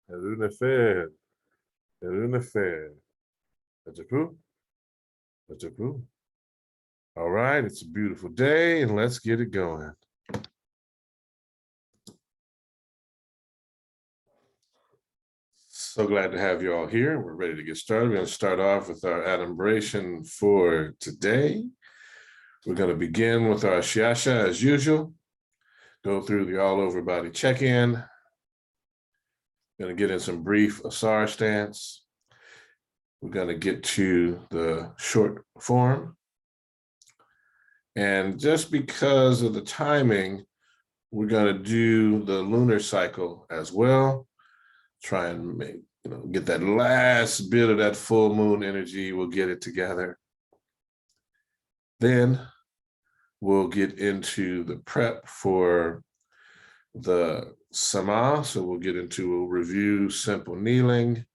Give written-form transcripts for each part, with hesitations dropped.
Lunar. All right, it's a beautiful day, and let's get it going. So glad to have you all here. We're ready to get started. We're going to start off with our adumbration for today. We're going to begin with our Shiasha as usual. Go through the all-over body check-in. Going to get in some brief Asar Stance. We're going to get to the short form. And just because of the timing, we're going to do the lunar cycle as well. Try and make, get that last bit of that full moon energy. We'll get it together. Then we'll get into the prep for the sama. So we'll review simple kneeling.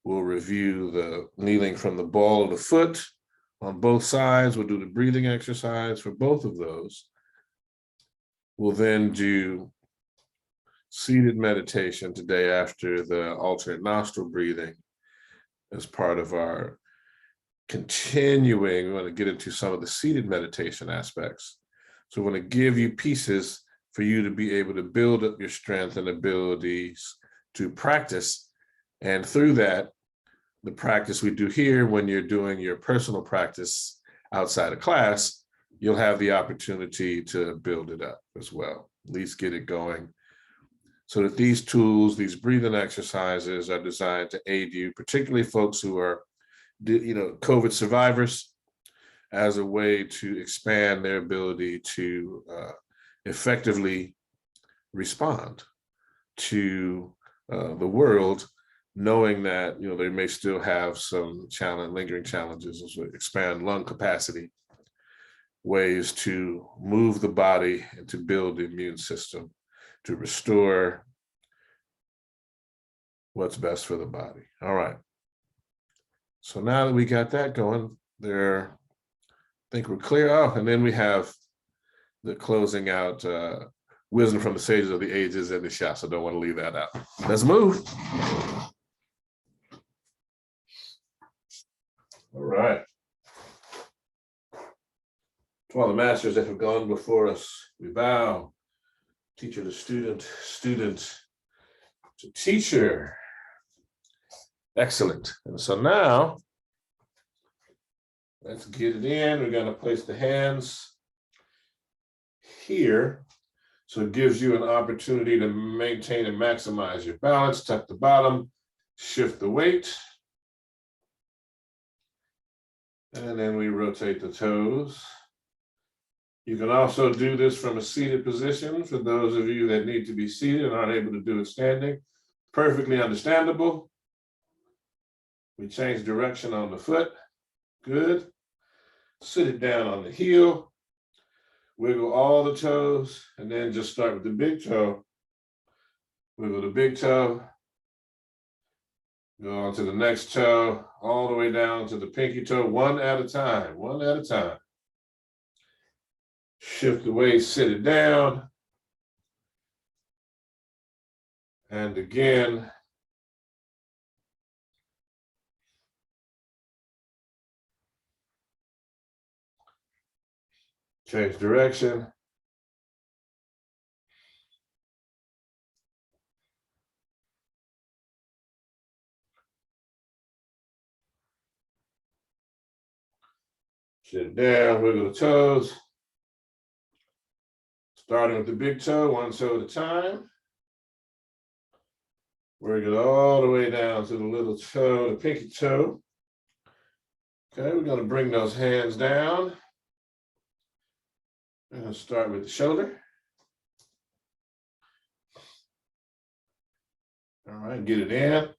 We'll review the kneeling from the ball of the foot on both sides. We'll do the breathing exercise for both of those. We'll then do seated meditation today after the alternate nostril breathing as part of our continuing. We want to get into some of the seated meditation aspects. So we want to give you pieces for you to be able to build up your strength and abilities to practice. And through that, the practice we do here, when you're doing your personal practice outside of class, you'll have the opportunity to build it up as well, at least get it going. So that these tools, these breathing exercises are designed to aid you, particularly folks who are, COVID survivors, as a way to expand their ability to effectively respond to the world, knowing that they may still have some lingering challenges as we expand lung capacity, ways to move the body and to build the immune system, to restore what's best for the body. All right. So now that we got that going, I think we're clear. Oh, and then we have the closing out wisdom from the sages of the ages and the Shiasha. Don't want to leave that out. Let's move. All right. To all the masters that have gone before us, we bow. Teacher to student, student to teacher. Excellent. And so now, let's get it in. We're going to place the hands here. So it gives you an opportunity to maintain and maximize your balance. Tuck the bottom, shift the weight. And then we rotate the toes. You can also do this from a seated position for those of you that need to be seated and aren't able to do it standing. Perfectly understandable. We change direction on the foot. Good. Sit it down on the heel. Wiggle all the toes, and then just start with the big toe. Wiggle the big toe. Go on to the next toe, all the way down to the pinky toe, one at a time, one at a time. Shift the weight, sit it down. And again. Change direction. Sit it down, wiggle the toes. Starting with the big toe, one toe at a time. Wiggle it all the way down to the little toe, the pinky toe. Okay, we're going to bring those hands down. I'm going to start with the shoulder. All right, get it in.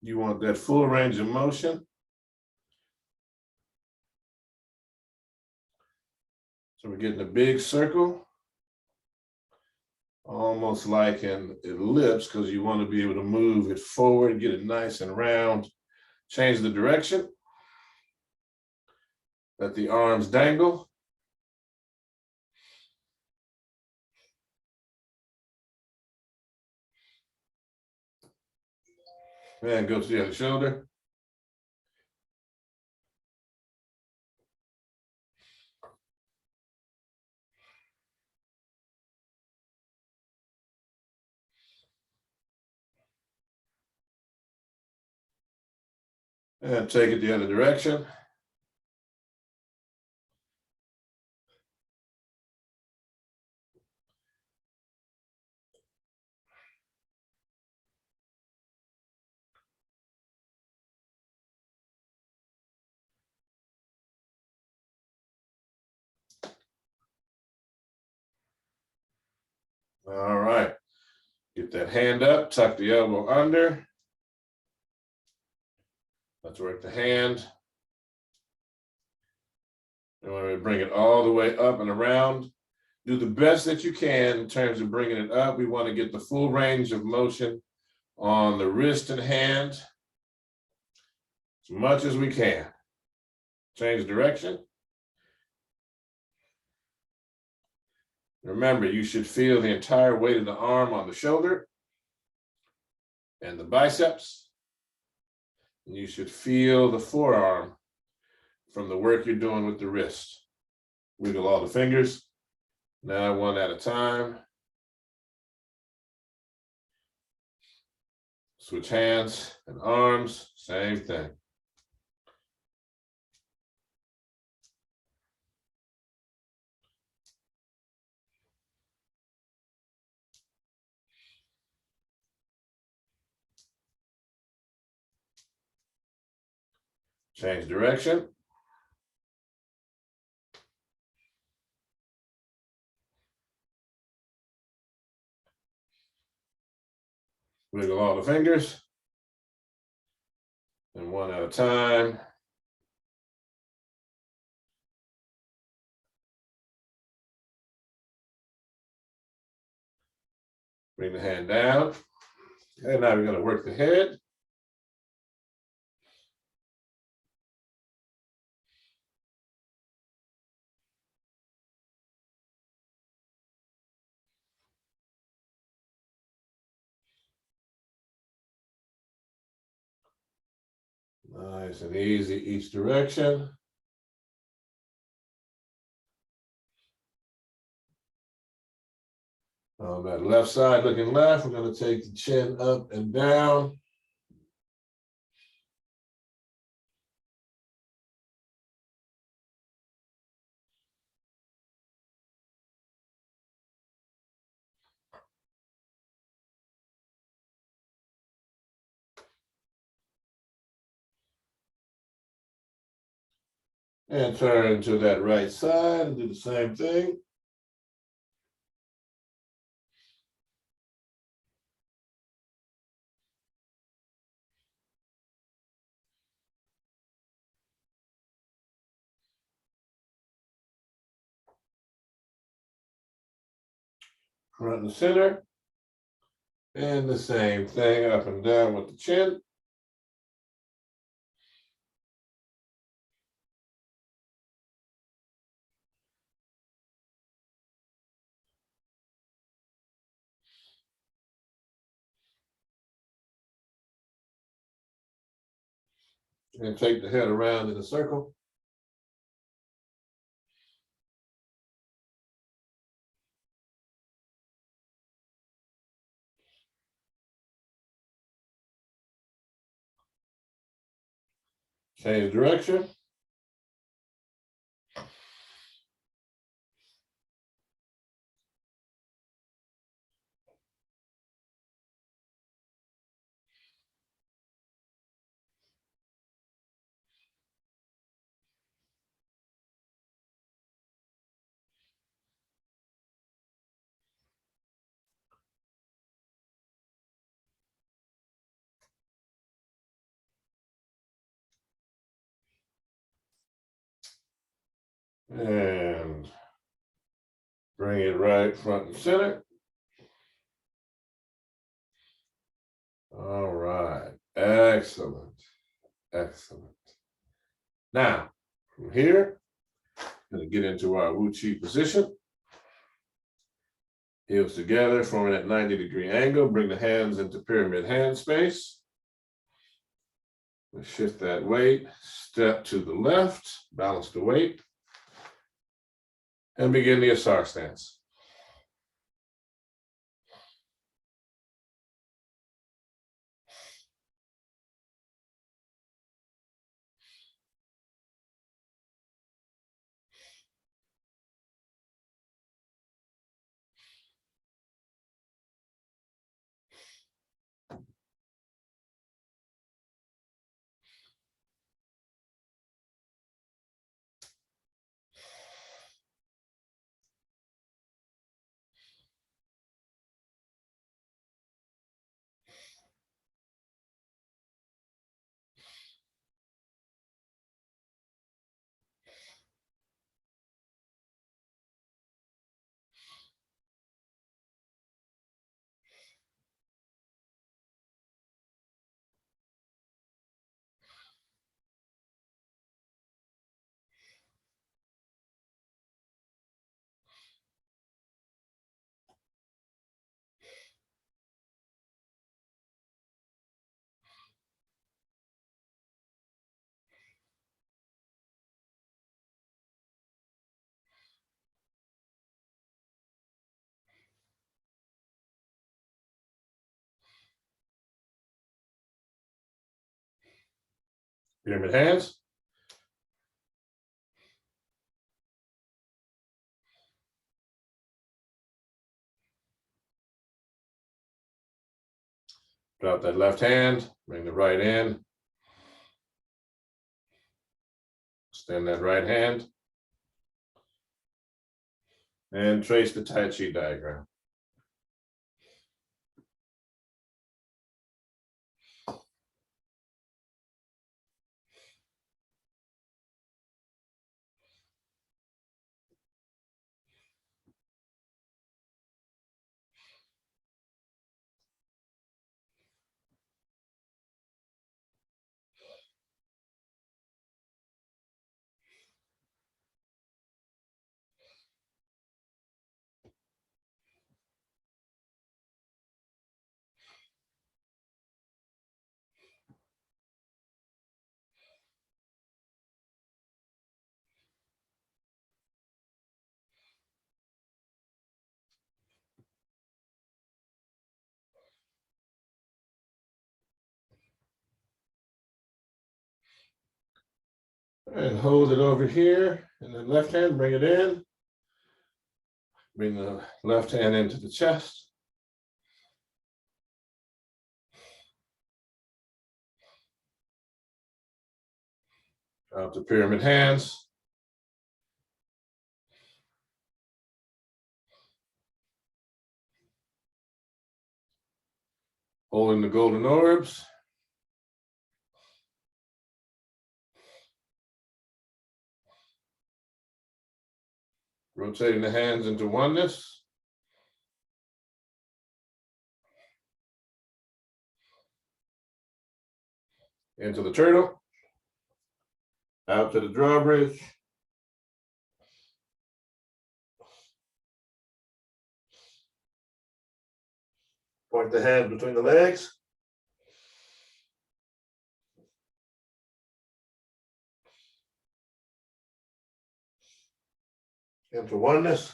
You want that full range of motion. So we're getting a big circle, almost like an ellipse, because you want to be able to move it forward, get it nice and round. Change the direction. Let the arms dangle. And go to the other shoulder. And take it the other direction. All right. Get that hand up, tuck the elbow under. Let's work the hand. And when we bring it all the way up and around, do the best that you can in terms of bringing it up. We want to get the full range of motion on the wrist and hand as much as we can. Change direction. Remember, you should feel the entire weight of the arm on the shoulder and the biceps. And you should feel the forearm from the work you're doing with the wrist. Wiggle all the fingers. Now one at a time. Switch hands and arms, same thing. Change direction. Wiggle all the fingers. And one at a time. Bring the hand down. And now we're going to work the head. Nice and easy each direction. On that left side, looking left, we're going to take the chin up and down. And turn to that right side and do the same thing. Front and center. And the same thing up and down with the chin. And take the head around in a circle. Change direction. And bring it right front and center. All right, excellent, excellent. Now, from here, I'm going to get into our Wu Chi position. Heels together, forming that 90-degree angle. Bring the hands into pyramid hand space. We shift that weight, step to the left, balance the weight, and begin the Asar Stance. Pyramid hands. Drop that left hand, bring the right in. Extend that right hand. And trace the Tai Chi diagram. And hold it over here, and then left hand, bring it in. Bring the left hand into the chest. Drop the pyramid hands. Holding the golden orbs. Rotating the hands into oneness. Into the turtle. Out to the drawbridge. Point the head between the legs. Into oneness.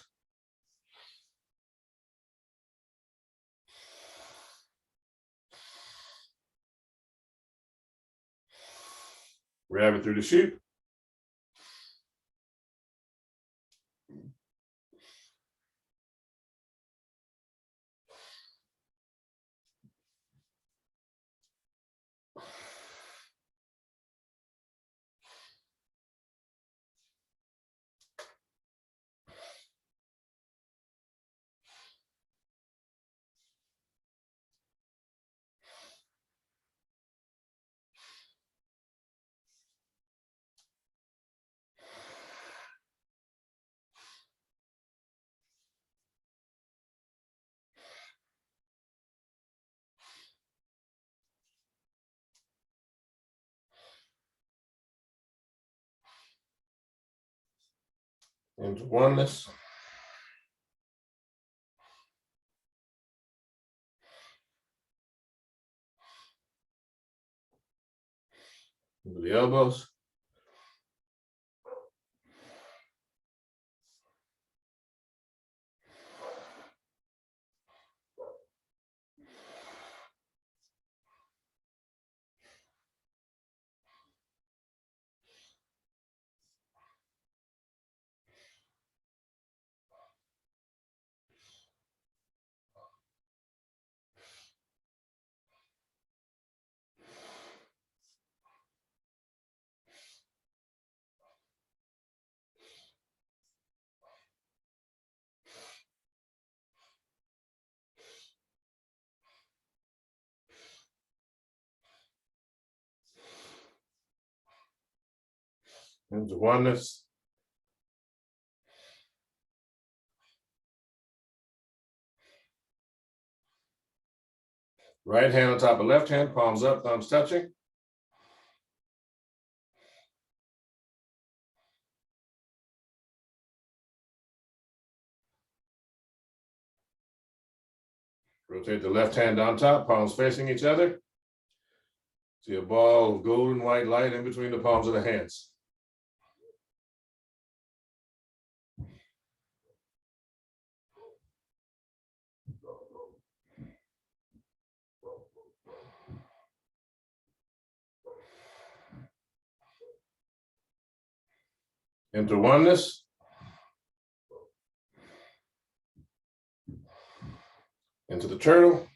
Rabbit through the chute. Into oneness. Into the elbows. Into oneness. Right hand on top of left hand, palms up, thumbs touching. Rotate the left hand on top, palms facing each other. See a ball of golden white light in between the palms of the hands. Into oneness. Into the turtle.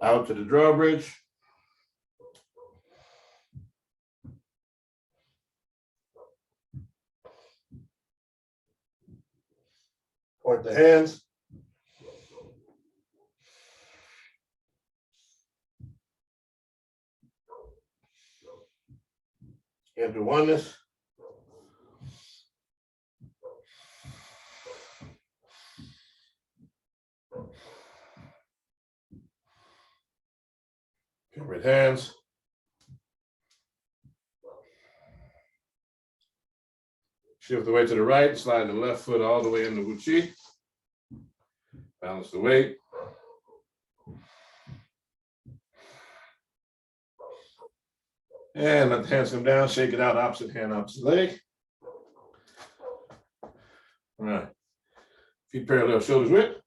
Out to the drawbridge. Point the hands. Into oneness. With hands. Shift the weight to the right, slide the left foot all the way into Wuchi. Balance the weight. And let the hands come down, shake it out, opposite hand, opposite leg. All right. Feet parallel, shoulders width.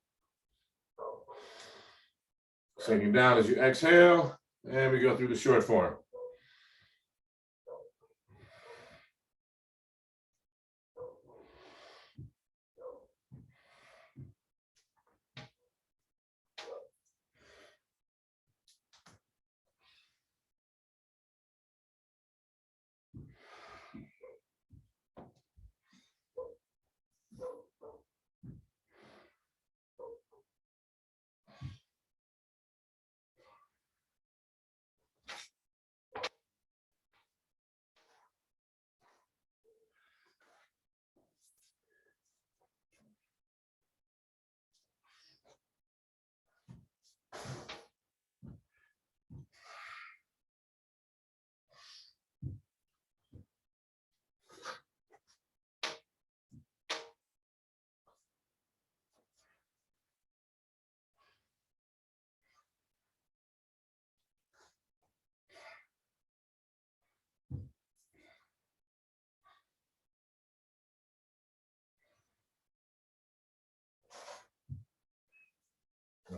Sinking down as you exhale, and we go through the short form.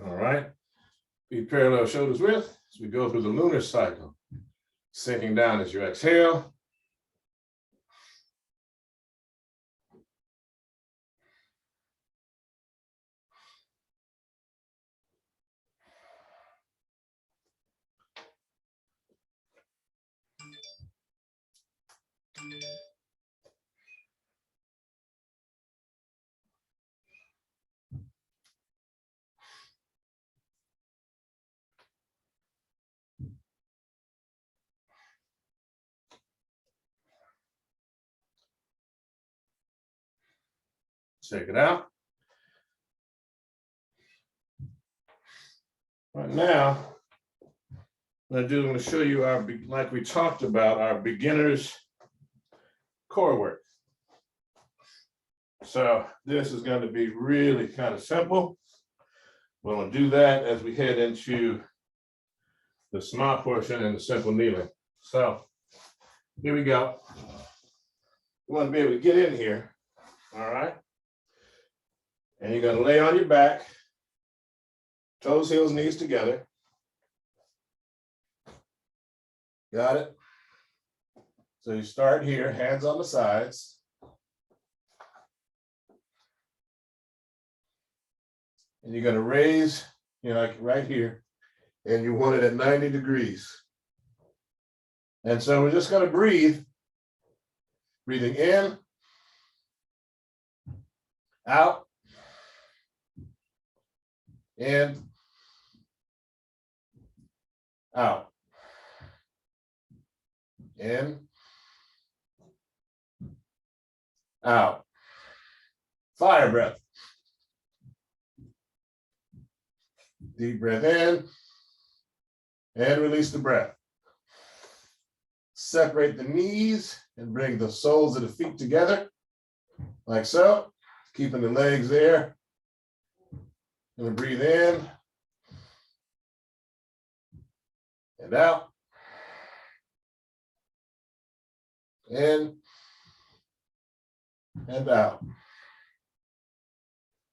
All right. Feet parallel, shoulders width as we go through the lunar cycle. Sinking down as you exhale. Check it out. Right now, I'm going to show you our, like we talked about, our beginners core work. So this is going to be really kind of simple. We're going to do that as we head into the smart portion and the simple kneeling. So here we go. You want to be able to get in here, all right? And you're going to lay on your back, toes, heels, knees together. Got it? So you start here, hands on the sides. And you're going to raise, like right here, and you want it at 90 degrees. And so we're just going to breathe. Breathing in, out, in, out, in, out. Fire breath. Deep breath in and release the breath. Separate the knees and bring the soles of the feet together, like so, keeping the legs there. And breathe in and out. In and out.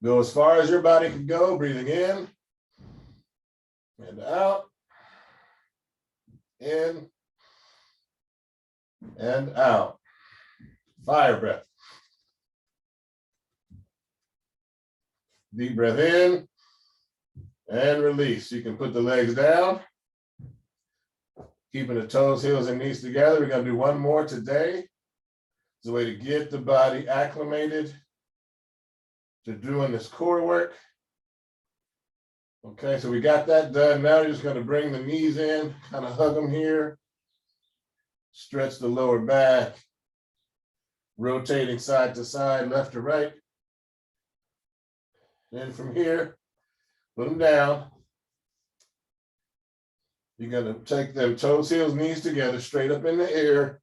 Go as far as your body can go, breathing in and out. In and out. Fire breath. Deep breath in and release. You can put the legs down, keeping the toes, heels, and knees together. We're going to do one more today. It's a way to get the body acclimated to doing this core work. Okay, so we got that done. Now you're just going to bring the knees in, kind of hug them here. Stretch the lower back, rotating side to side, left to right. Then from here, put them down. You're going to take them toes, heels, knees together, straight up in the air.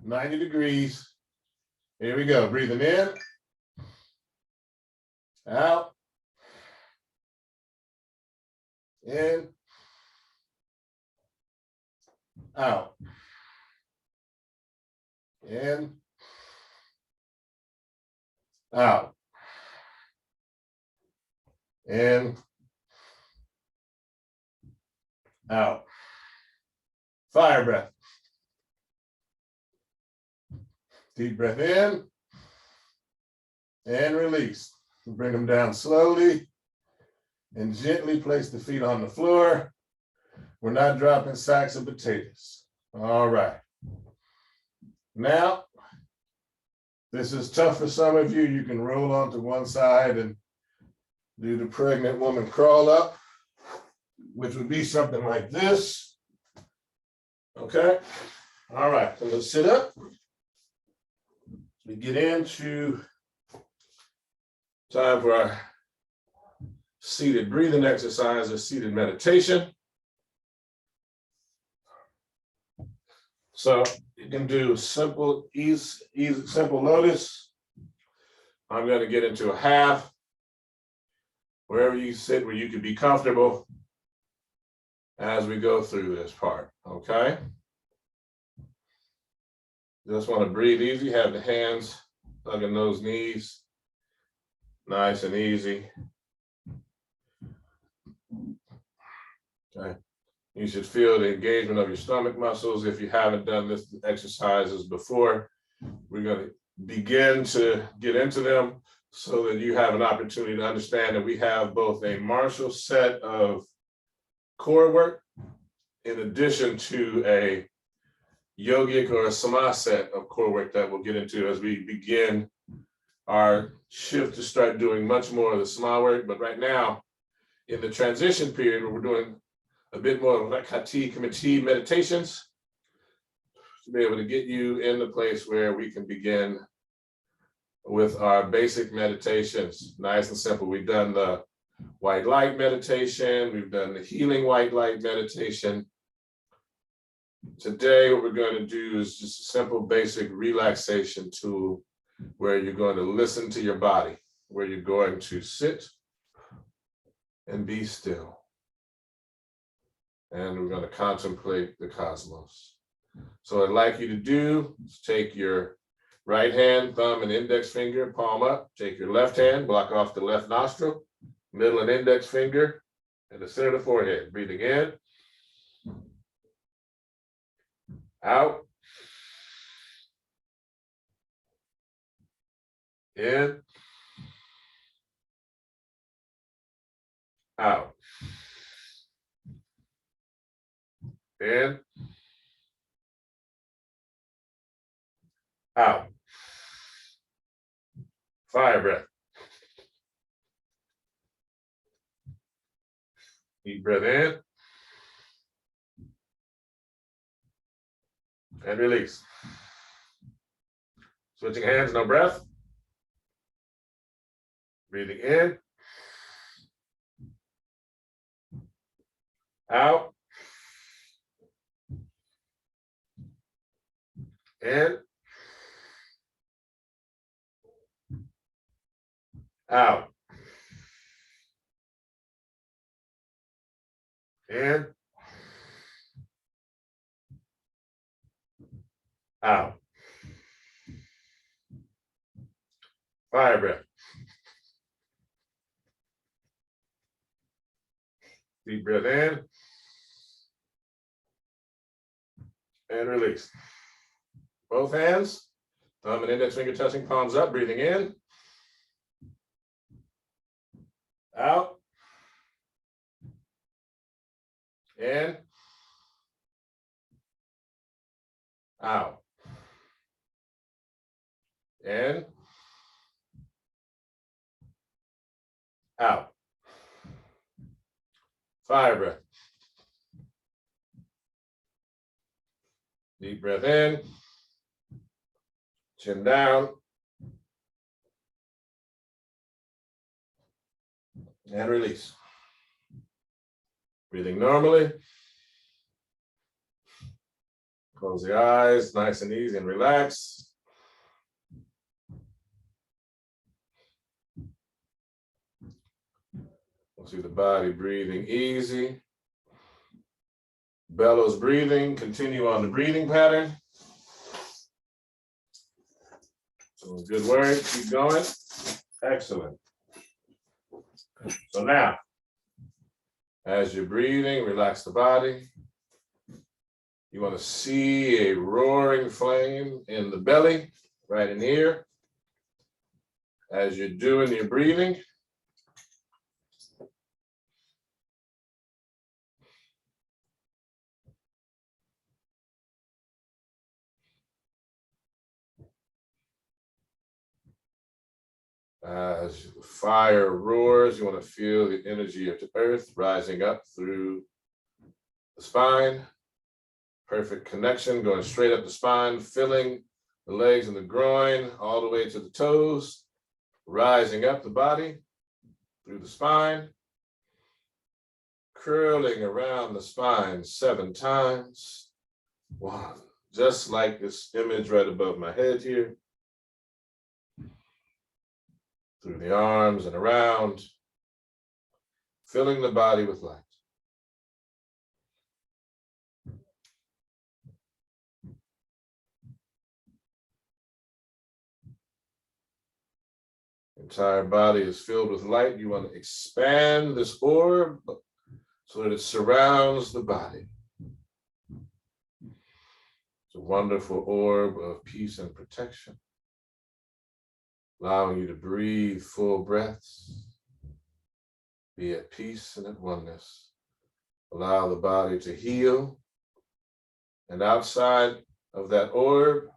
90 degrees. Here we go. Breathing in, out, in, out, in, out, in, out. Fire breath. Deep breath in and release. Bring them down slowly and gently place the feet on the floor. We're not dropping sacks of potatoes. All right. Now, this is tough for some of you. You can roll onto one side and do the pregnant woman crawl up, which would be something like this. Okay. All right. So let's sit up. We get into time for our seated breathing exercise or seated meditation. So you can do simple, easy, simple lotus. I'm going to get into a half, wherever you sit, where you can be comfortable as we go through this part, okay? Just want to breathe easy, have the hands hugging those knees, nice and easy. Okay. You should feel the engagement of your stomach muscles. If you haven't done this exercises before, we're going to begin to get into them so that you have an opportunity to understand that we have both a martial set of core work in addition to a yogic or a sama set of core work that we'll get into as we begin our shift to start doing much more of the sama work. But right now, in the transition period where we're doing a bit more of Rekh Hati Khemeti meditations, to be able to get you in the place where we can begin with our basic meditations. Nice and simple. We've done the white light meditation. We've done the healing white light meditation. Today, what we're going to do is just a simple, basic relaxation tool where you're going to listen to your body, where you're going to sit and be still. And we're going to contemplate the cosmos. So what I'd like you to do is take your right hand, thumb, and index finger, palm up. Take your left hand, block off the left nostril, middle and index finger, and the center of the forehead. Breathing in, out, in, out, in, out. Fire breath. Deep breath in and release. Switching hands, no breath. Breathing in, out, in, out, in, out. Fire breath. Deep breath in and release. Both hands, thumb and index finger touching, palms up, breathing in, out, in, out, in, out. Fire breath. Deep breath in, chin down, and release. Breathing normally. Close the eyes, nice and easy and relax. We'll see the body breathing easy. Bellows breathing, continue on the breathing pattern. So good work, keep going. Excellent. So now, as you're breathing, relax the body. You want to see a roaring flame in the belly, right in here. As you're doing your breathing, as fire roars, you want to feel the energy of the earth rising up through the spine. Perfect connection, going straight up the spine, filling the legs and the groin all the way to the toes, rising up the body through the spine, curling around the spine 7 times. 1, just like this image right above my head here. Through the arms and around, filling the body with light. Entire body is filled with light. You want to expand this orb so that it surrounds the body. It's a wonderful orb of peace and protection, allowing you to breathe full breaths, be at peace and at oneness. Allow the body to heal. And outside of that orb,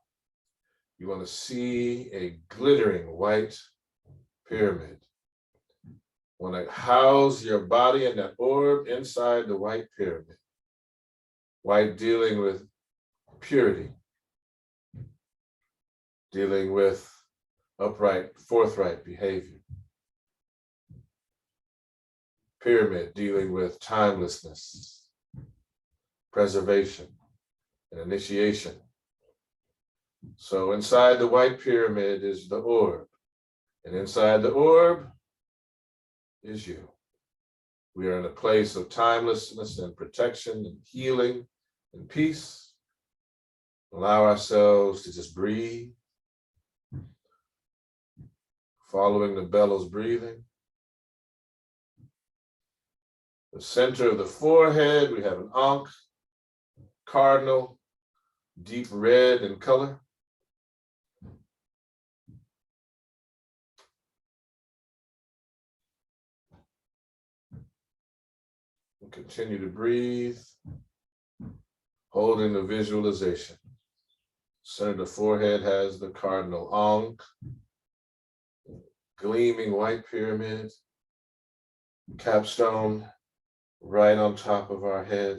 you want to see a glittering white pyramid. You want to house your body in that orb inside the white pyramid. White dealing with purity, dealing with upright, forthright behavior. Pyramid dealing with timelessness, preservation, and initiation. So inside the white pyramid is the orb, and inside the orb is you. We are in a place of timelessness and protection and healing and peace. Allow ourselves to just breathe, following the bellows breathing. The center of the forehead, we have an ankh, cardinal, deep red in color. And continue to breathe, holding the visualization. Center of the forehead has the cardinal ankh, gleaming white pyramid, capstone right on top of our head,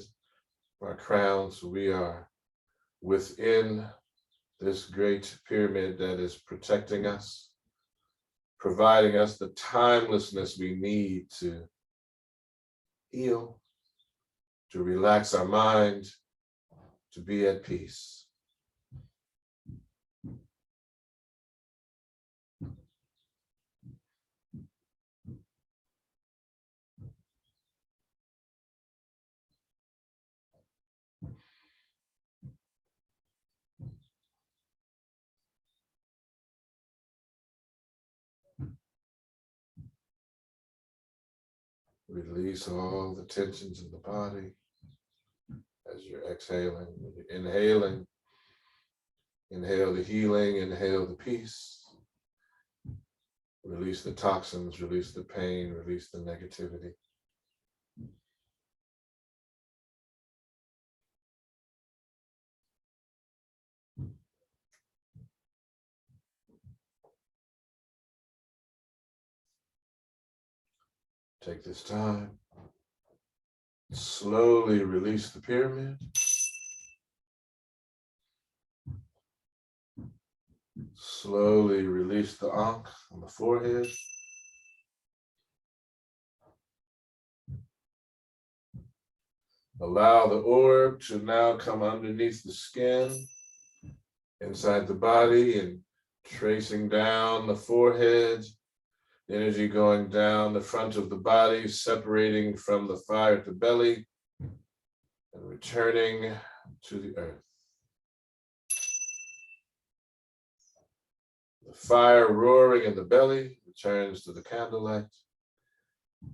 our crowns. We are within this great pyramid that is protecting us, providing us the timelessness we need to heal, to relax our mind, to be at peace. Release all the tensions in the body as you're exhaling. When you're inhaling, inhale the healing, inhale the peace. Release the toxins, release the pain, release the negativity. Take this time. Slowly release the pyramid. Slowly release the ankh on the forehead. Allow the orb to now come underneath the skin, inside the body, and tracing down the forehead. Energy going down the front of the body, separating from the fire at the belly, and returning to the earth. The fire roaring in the belly returns to the candlelight,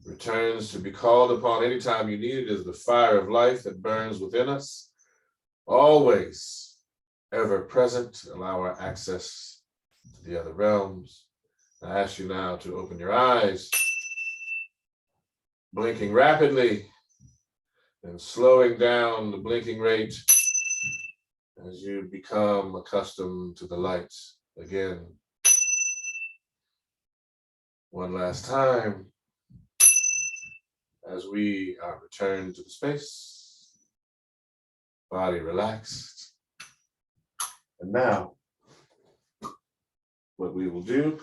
returns to be called upon anytime you need it as the fire of life that burns within us, always ever present. Allow our access to the other realms. I ask you now to open your eyes, blinking rapidly and slowing down the blinking rate as you become accustomed to the lights again. One last time as we are returned to the space, body relaxed. And now, what we will do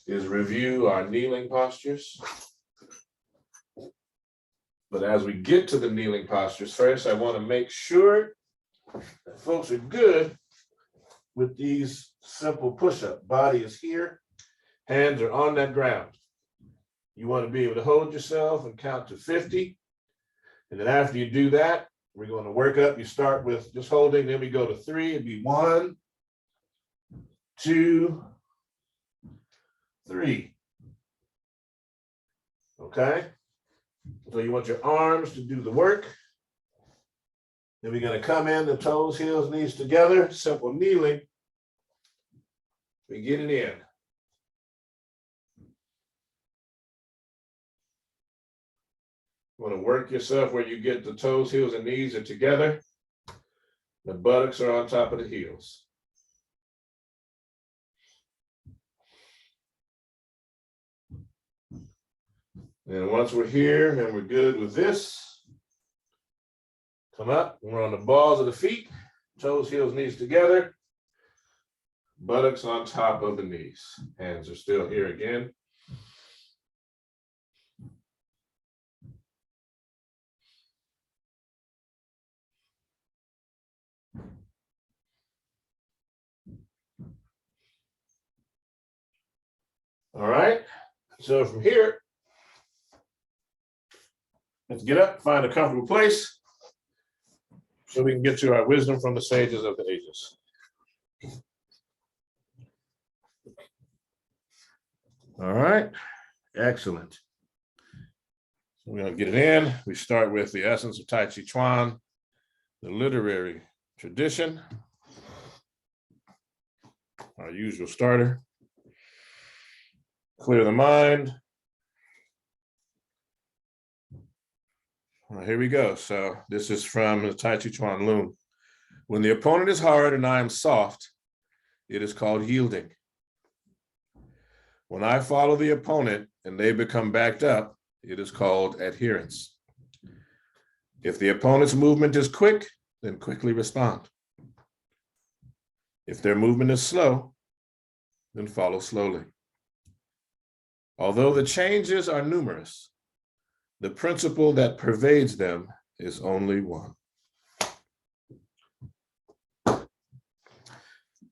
is review our kneeling postures. But as we get to the kneeling postures, first I want to make sure that folks are good with these simple push-up. Body is here, hands are on that ground. You want to be able to hold yourself and count to 50. And then after you do that, we're going to work up. You start with just holding, then we go to 3. It'd be 1, 2, 3. Okay? So you want your arms to do the work. Then we're going to come in, the toes, heels, knees together, simple kneeling. We get it in. You want to work yourself where you get the toes, heels, and knees are together. The buttocks are on top of the heels. And once we're here and we're good with this, come up, we're on the balls of the feet, toes, heels, knees together, buttocks on top of the knees. Hands are still here again. All right, so from here, Let's get up, find a comfortable place so we can get to our wisdom from the sages of the ages. All right, excellent. So we're going to get it in. We start with the essence of Tai Chi Chuan, the literary tradition, our usual starter. Clear the mind. All right, here we go. So this is from the Tai Chi Chuan Lun. When the opponent is hard and I am soft, it is called yielding. When I follow the opponent and they become backed up, it is called adherence. If the opponent's movement is quick, then quickly respond. If their movement is slow, then follow slowly. Although the changes are numerous, the principle that pervades them is only one.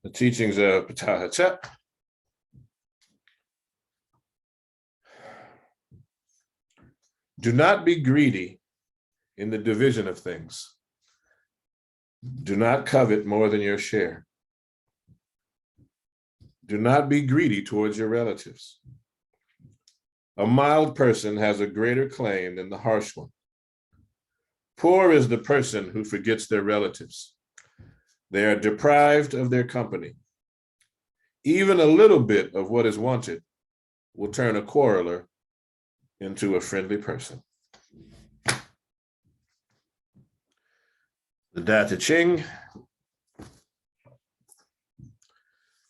The teachings of KhASA. Do not be greedy in the division of things. Do not covet more than your share. Do not be greedy towards your relatives. A mild person has a greater claim than the harsh one. Poor is the person who forgets their relatives. They are deprived of their company. Even a little bit of what is wanted will turn a quarreler into a friendly person. The Da Te Ching,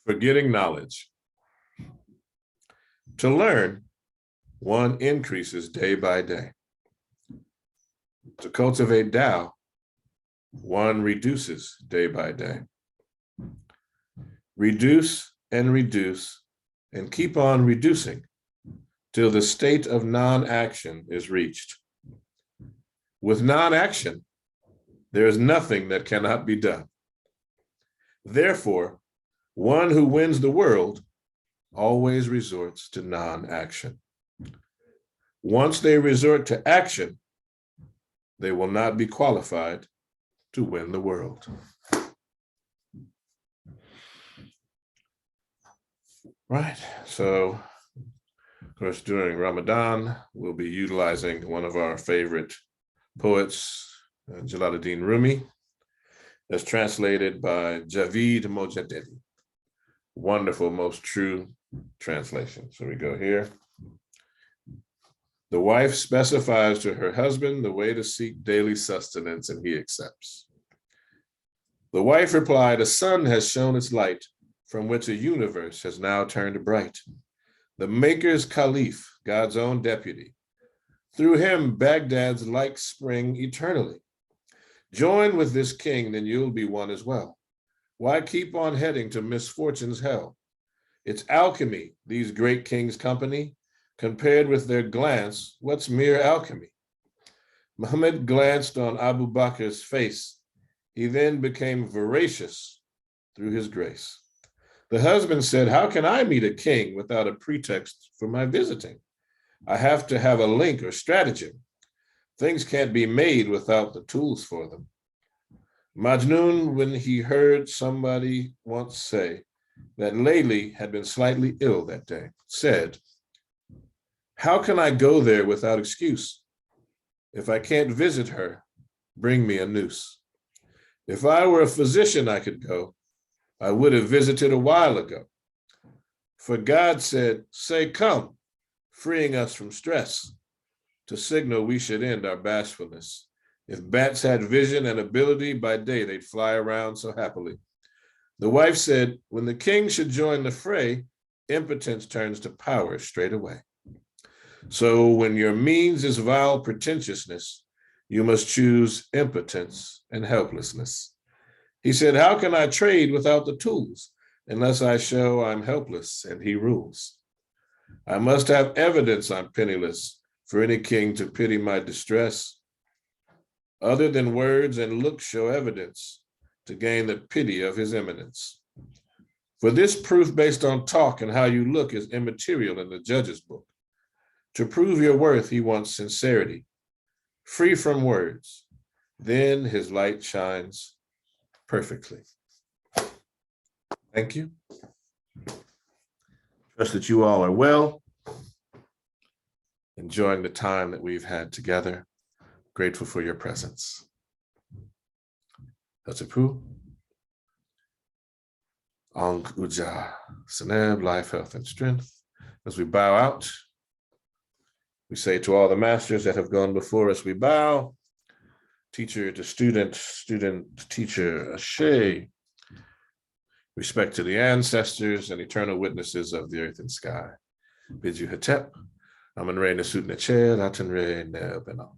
forgetting knowledge. To learn, one increases day by day. To cultivate Tao, one reduces day by day. Reduce and keep on reducing till the state of non-action is reached. With non-action, there is nothing that cannot be done. Therefore, one who wins the world always resorts to non-action. Once they resort to action, they will not be qualified to win the world. Right, so of course, during Ramadan, we'll be utilizing one of our favorite poets, Jalaluddin Rumi, that's translated by Javid Mojaddedi. Wonderful, most true translation. So we go here. The wife specifies to her husband the way to seek daily sustenance, and he accepts. The wife replied, a sun has shone its light, from which a universe has now turned bright. The Maker's Caliph, God's own deputy. Through him, Baghdad's light spring eternally. Join with this king, then you'll be one as well. Why keep on heading to misfortune's hell? It's alchemy, these great kings' company. Compared with their glance, what's mere alchemy? Muhammad glanced on Abu Bakr's face. He then became voracious through his grace. The husband said, how can I meet a king without a pretext for my visiting? I have to have a link or stratagem. Things can't be made without the tools for them. Majnun, when he heard somebody once say that Layli had been slightly ill that day, said, how can I go there without excuse? If I can't visit her, bring me a noose. If I were a physician, I could go. I would have visited a while ago. For God said, say, come, freeing us from stress, to signal we should end our bashfulness. If bats had vision and ability, by day they'd fly around so happily. The wife said, when the king should join the fray, impotence turns to power straight away. So when your means is vile pretentiousness, you must choose impotence and helplessness. He said, how can I trade without the tools unless I show I'm helpless and he rules? I must have evidence I'm penniless for any king to pity my distress. Other than words and looks show evidence to gain the pity of his eminence. For this proof based on talk and how you look is immaterial in the judge's book. To prove your worth, he wants sincerity. free from words. Then his light shines perfectly. Thank you. Trust that you all are well, enjoying the time that we've had together. Grateful for your presence. Tatsipu. Ang Uja Seneb, life, health, and strength. As we bow out, we say to all the masters that have gone before us, we bow. Teacher to student, student to teacher, Ashe. Respect to the ancestors and eternal witnesses of the earth and sky. Bid you Hetep, Amen Re Nesut Neche, Latin Re Nebenok.